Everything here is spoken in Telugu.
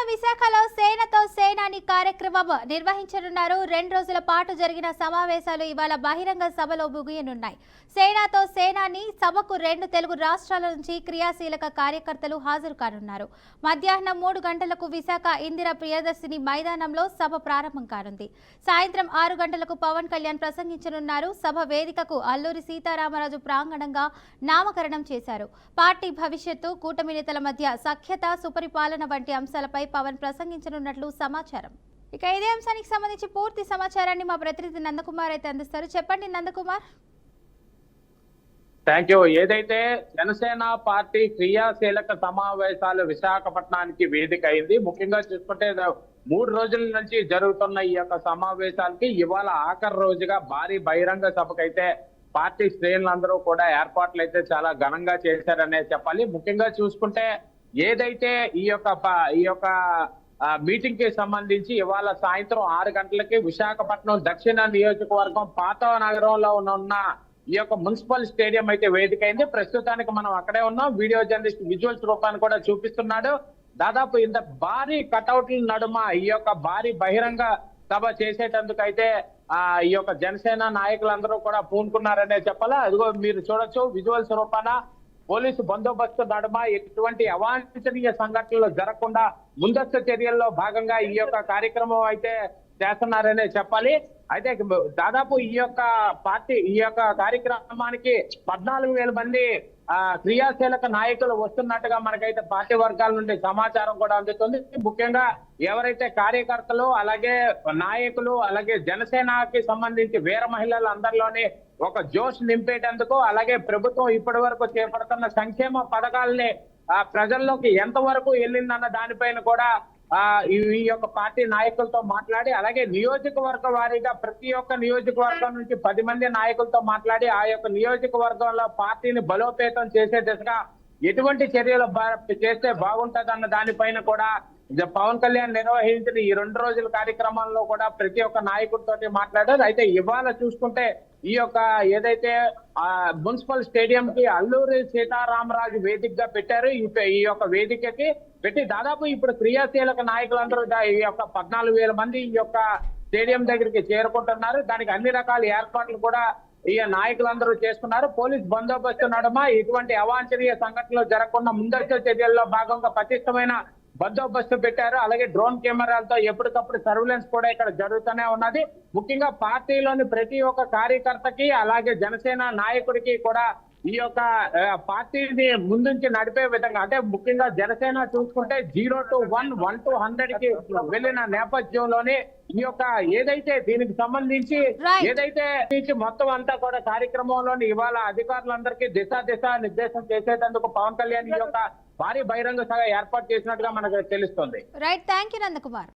విశాఖలో సేనతో సేనాని కార్యక్రమం నిర్వహించనున్నారు. 2 రోజుల పాటు జరిగిన సమావేశాలు ఇవాళ బహిరంగ సభలో ముగియనున్నాయి. సేనాతో సేనాని సభకు 2 తెలుగు రాష్ట్రాల నుంచి క్రియాశీలక కార్యకర్తలు హాజరు కానున్నారు. మధ్యాహ్నం 3 గంటలకు విశాఖ ఇందిరా ప్రియదర్శిని మైదానంలో సభ ప్రారంభం కానుంది. సాయంత్రం 6 గంటలకు పవన్ కళ్యాణ్ ప్రసంగించనున్నారు. సభ వేదికకు అల్లూరి సీతారామరాజు ప్రాంగణంగా నామకరణం చేశారు. పార్టీ భవిష్యత్తు, కూటమి నేతల మధ్య సఖ్యత, సుపరిపాలన వంటి అంశాలపై పవన్ ప్రసంగించనున్నట్లు సమాచారం. ఇక ఇదే అంశానికి సంబంధించి పూర్తి సమాచారాన్ని మా ప్రతినిధి నందకుమార్ అయితే అందిస్తారు. చెప్పండి నందకుమార్. Thank you. ఏదైతే జనసేన పార్టీ క్రియాశీలక సమావేశాలు విశాఖపట్నానికి వేదిక అయింది. ముఖ్యంగా చూసుకుంటే 3 రోజుల నుంచి జరుగుతున్న ఈ యొక్క సమావేశాలకి ఇవాళ ఆఖరి రోజుగా భారీ బహిరంగ సభకైతే పార్టీ శ్రేణులందరూ కూడా ఏర్పాట్లు అయితే చాలా ఘనంగా చేశారనే చెప్పాలి. ముఖ్యంగా చూసుకుంటే ఏదైతే ఈ యొక్క మీటింగ్ కి సంబంధించి ఇవాళ సాయంత్రం 6 గంటలకి విశాఖపట్నం దక్షిణ నియోజకవర్గం పాత నగరంలో ఉన్న ఈ యొక్క మున్సిపల్ స్టేడియం అయితే వేదిక అయింది. ప్రస్తుతానికి మనం అక్కడే ఉన్నాం. వీడియో జర్నలిస్ట్ విజువల్స్ రూపాన్ని కూడా చూపిస్తున్నాడు. దాదాపు ఇంత భారీ కటౌట్ల నడుమ ఈ యొక్క భారీ బహిరంగ సభ చేసేటందుకు అయితే ఈ యొక్క జనసేన నాయకులందరూ కూడా పూనుకున్నారనే చెప్పాలా. అదిగో మీరు చూడొచ్చు విజువల్స్ రూపాన పోలీసు బందోబస్తు నడుమ ఎటువంటి అవాంఛనీయ సంఘటనలు జరగకుండా ముందస్తు చర్యల్లో భాగంగా ఈ యొక్క కార్యక్రమం అయితే చేస్తున్నారనే చెప్పాలి. అయితే దాదాపు ఈ యొక్క కార్యక్రమానికి 14,000 మంది క్రియాశీలక నాయకులు వస్తున్నట్టుగా మనకైతే పార్టీ వర్గాల నుండి సమాచారం కూడా అందుతుంది. ముఖ్యంగా ఎవరైతే కార్యకర్తలు, అలాగే నాయకులు, అలాగే జనసేనకి సంబంధించి వీర మహిళలు అందరిలోని ఒక జోష్ నింపేటందుకు, అలాగే ప్రభుత్వం ఇప్పటి వరకు చేపడుతున్న సంక్షేమ పథకాలని ప్రజల్లోకి ఎంత వరకు వెళ్ళిందన్న దానిపైన కూడా ఈ యొక్క పార్టీ నాయకులతో మాట్లాడి, అలాగే నియోజకవర్గ వారీగా ప్రతి ఒక్క నియోజకవర్గం నుంచి 10 మంది నాయకులతో మాట్లాడి ఆ యొక్క నియోజకవర్గంలో పార్టీని బలోపేతం చేసే దిశగా ఎటువంటి చర్యలు చేస్తే బాగుంటదన్న దానిపైన కూడా పవన్ కళ్యాణ్ నిర్వహించిన ఈ 2 రోజుల కార్యక్రమంలో కూడా ప్రతి ఒక్క నాయకుడితోటి మాట్లాడారు. అయితే ఇవాళ చూసుకుంటే ఈ యొక్క ఏదైతే మున్సిపల్ స్టేడియం కి అల్లూరి సీతారామరాజు వేదికగా పెట్టారు. ఈ యొక్క వేదికకి పెట్టి దాదాపు ఇప్పుడు క్రియాశీలక నాయకులందరూ ఈ యొక్క 14,000 మంది ఈ యొక్క స్టేడియం దగ్గరికి చేరుకుంటున్నారు. దానికి అన్ని రకాల ఏర్పాట్లు కూడా ఈ నాయకులందరూ చేస్తున్నారు. పోలీస్ బందోబస్తు నడుమ ఎటువంటి అవాంఛనీయ సంఘటనలు జరగకుండా ముందస్తు చర్యల్లో భాగంగా పటిష్టమైన బందోబస్తు పెట్టారు. అలాగే డ్రోన్ కెమెరాలతో ఎప్పటికప్పుడు సర్వేలెన్స్ కూడా ఇక్కడ జరుగుతూనే ఉన్నది. ముఖ్యంగా పార్టీలోని ప్రతి ఒక్క కార్యకర్తకి, అలాగే జనసేన నాయకుడికి కూడా ఈ యొక్క పార్టీని ముందుంచి నడిపే విధంగా, అంటే ముఖ్యంగా జనసేన చూసుకుంటే 0 to 1, 1 to 100 కి వెళ్ళిన నేపథ్యంలోనే ఈ యొక్క ఏదైతే దీనికి సంబంధించి మొత్తం అంతా కూడా కార్యక్రమంలోని ఇవాళ అధికారులందరికీ దిశ నిర్దేశం చేసేందుకు పవన్ కళ్యాణ్ ఈ యొక్క భారీ బహిరంగ సభ ఏర్పాటు చేసినట్టుగా మనకు తెలుస్తుంది. Right, thank you Nandakumar.